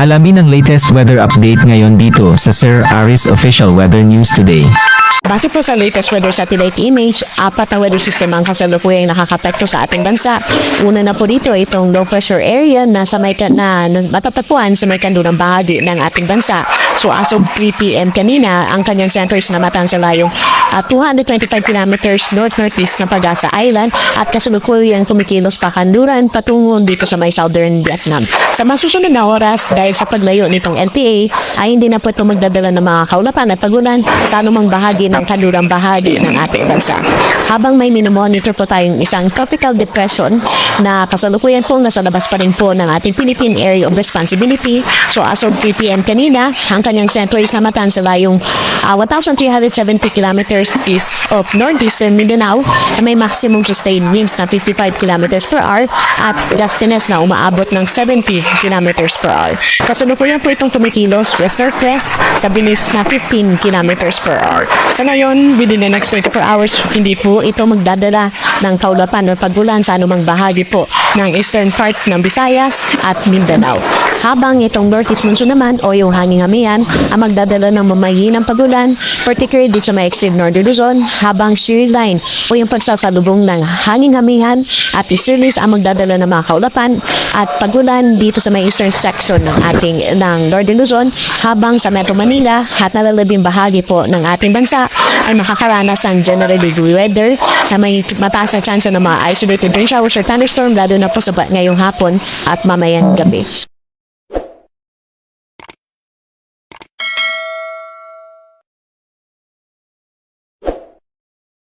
Alamin ang latest weather update ngayon dito sa Sir Aris Official Weather News Today. Base po sa latest weather satellite image, 4 na weather system ang kasalukuyang nakakapekto sa ating bansa. Una na po dito itong low pressure area na matatagpuan sa may kanlurang bahagi ng ating bansa. So as of 3 p.m. kanina, ang kanyang centers na matan sa layong 225 kilometers north-northeast na Pagasa Island at kasalukuyang kumikilos pa kanluran patungo dito sa may southern Vietnam. Sa masusunod na oras, dahil sa paglayo nitong LPA, ay hindi na po ito magdadala ng mga kaulapan at pagulan sa anumang bahagi ng kanlurang bahagi ng ating bansa. Habang may minomonitor po tayong isang tropical depression na kasalukuyan po nasa labas pa rin po ng ating Philippine Area of Responsibility. So as of 3 p.m. kanina, ang kanyang centers na matan sa layong 1,370 kilometers east of northeastern Mindanao na may maximum sustained winds na 55 kilometers per hour at gustiness na umaabot ng 70 kilometers per hour. Kasalukuyan po itong kumikilos west-northwest sa bilis na 15 kilometers per hour. Sa ngayon, within the next 24 hours, hindi po ito magdadala ng kaulapan o pagulan sa anumang bahagi po ng eastern part ng Visayas at Mindanao. Habang itong northeast monsoon naman o yung hanging hamihan ang magdadala ng mamahinang pagulan, particularly dito sa may extreme northern Luzon, habang shear line o yung pagsasalubong ng hanging hamihan at easterlies ang magdadala ng mga kaulapan at pagulan dito sa may eastern section ng northern Luzon, habang sa Metro Manila at nalalabing bahagi po ng ating bansa ay makakaranas ng generally dewy weather na may mataas na chance ng mga isolated rain showers or thunderstorm lalo na po sa ngayong hapon at mamayang gabi.